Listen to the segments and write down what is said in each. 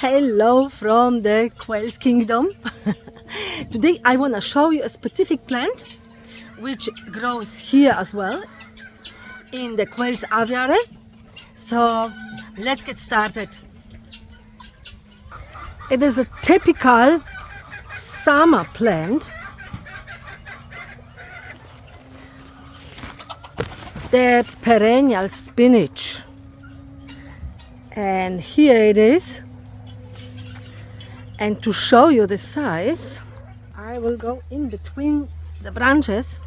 Hello from the Quail's Kingdom. Today I want to show you a specific plant which grows here as well in the Quail's Aviary. So let's get started. It is a typical summer plant. The perennial spinach. And here it is. And to show you the size, I will go in between the branches.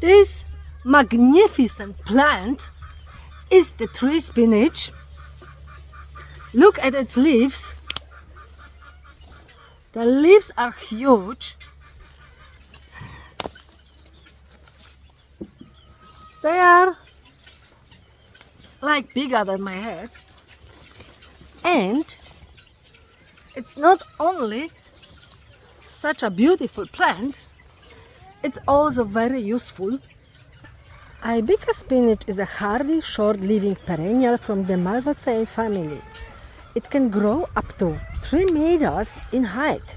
This magnificent plant is the tree spinach. Look at its leaves. The leaves are huge. They are like bigger than my head. And it's not only such a beautiful plant, it's also very useful. Aibika spinach is a hardy, short-living perennial from the Malvaceae family. It can grow up to 3 meters in height.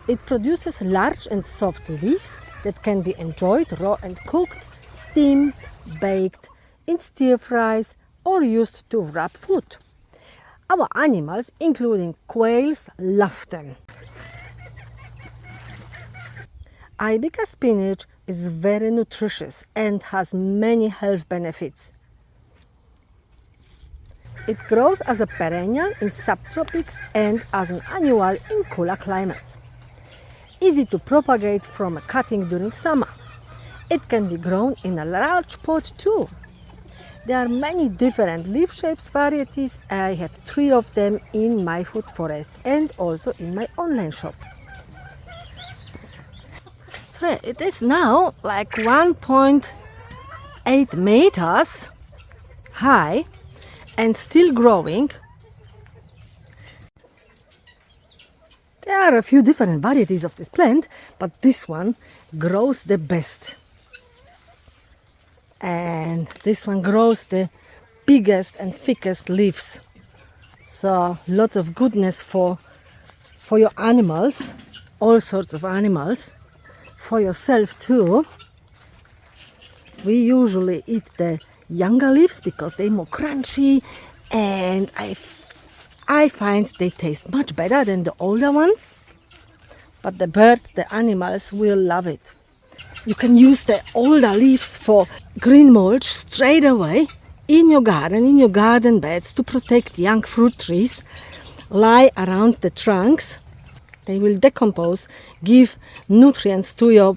It produces large and soft leaves that can be enjoyed raw and cooked, steamed, baked, in stir fries, or used to wrap food. Our animals, including quails, love them. Aibika spinach is very nutritious and has many health benefits. It grows as a perennial in subtropics and as an annual in cooler climates. Easy to propagate from a cutting during summer. It can be grown in a large pot too. There are many different leaf shapes varieties. I have 3 of them in my food forest and also in my online shop. So it is now like 1.8 meters high and still growing. There are a few different varieties of this plant, but this one grows the best. And this one grows the biggest and thickest leaves. So lots of goodness for your animals, all sorts of animals, for yourself too. We usually eat the younger leaves because they're more crunchy, and I find they taste much better than the older ones. But the birds, the animals will love it. You can use the older leaves for green mulch straight away in your garden beds to protect young fruit trees. Lie around the trunks. They will decompose, give nutrients to your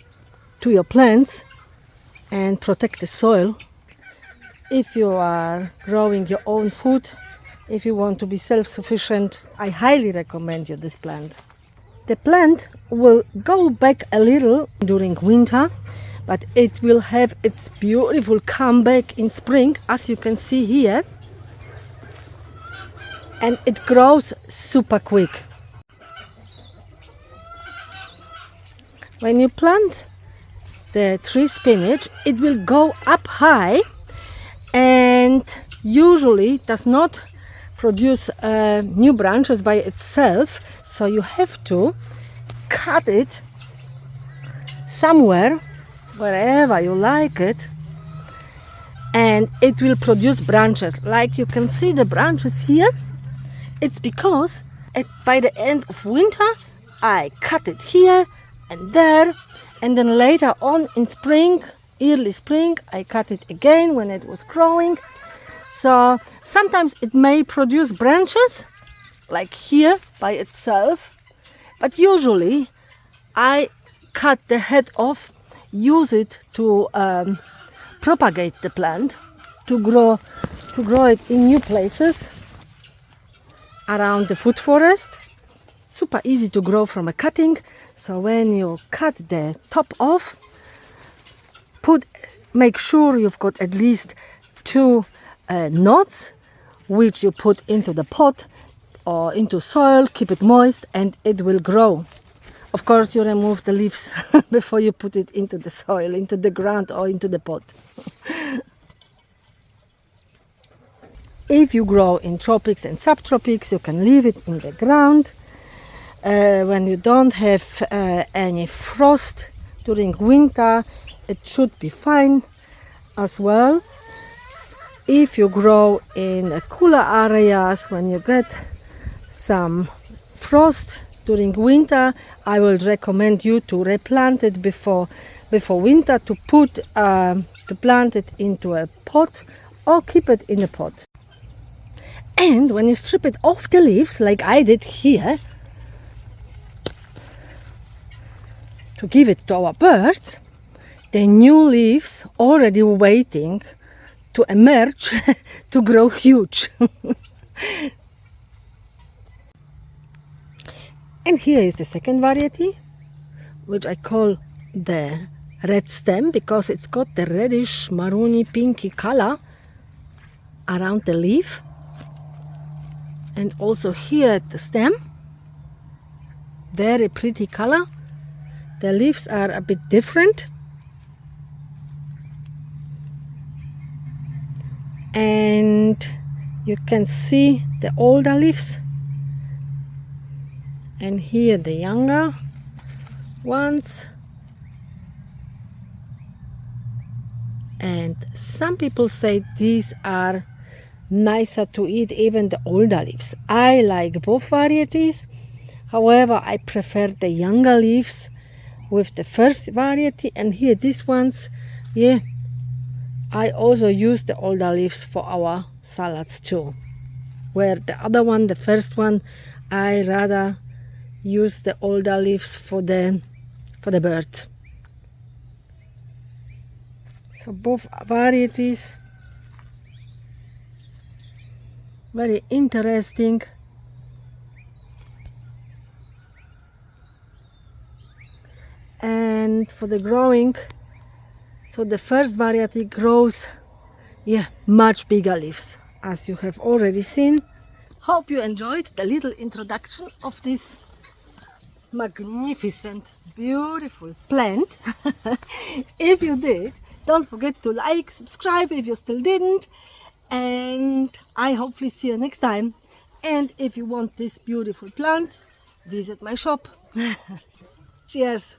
plants and protect the soil. If you are growing your own food, if you want to be self-sufficient, I highly recommend you this plant. The plant will go back a little during winter, but it will have its beautiful comeback in spring, as you can see here. And it grows super quick. When you plant the tree spinach, it will go up high and usually does not produce new branches by itself. So you have to cut it somewhere, wherever you like it, and it will produce branches. Like you can see the branches here. It's because by the end of winter I cut it here and there, and then later on in spring, early spring, I cut it again when it was growing. So sometimes it may produce branches like here by itself, but usually I cut the head off, use it to propagate the plant, to grow it in new places around the food forest. Super easy to grow from a cutting. So when you cut the top off, make sure you've got at least 2 knots, which you put into the pot or into soil, keep it moist, and it will grow. Of course, you remove the leaves before you put it into the soil, into the ground or into the pot. If you grow in tropics and subtropics, you can leave it in the ground. When you don't have any frost during winter, it should be fine as well. If you grow in cooler areas, when you get some frost during winter, I will recommend you to replant it before winter, to plant it into a pot or keep it in a pot. And when you strip it off the leaves, like I did here, to give it to our birds, the new leaves already waiting to emerge to grow huge. And here is the second variety, which I call the red stem, because it's got the reddish, maroony, pinky color around the leaf. And also here at the stem, very pretty color. The leaves are a bit different. And you can see the older leaves. And here the younger ones. And some people say these are nicer to eat, even the older leaves. I like both varieties. However, I prefer the younger leaves with the first variety. And here these ones, yeah, I also use the older leaves for our salads too. Where the other one, the first one, I rather use the older leaves for the birds. So both varieties, very interesting. And for the growing, so the first variety grows, yeah, much bigger leaves, as you have already seen. Hope you enjoyed the little introduction of this magnificent, beautiful plant. If you did, don't forget to like, subscribe if you still didn't, and I hopefully see you next time. And if you want this beautiful plant, visit my shop. Cheers!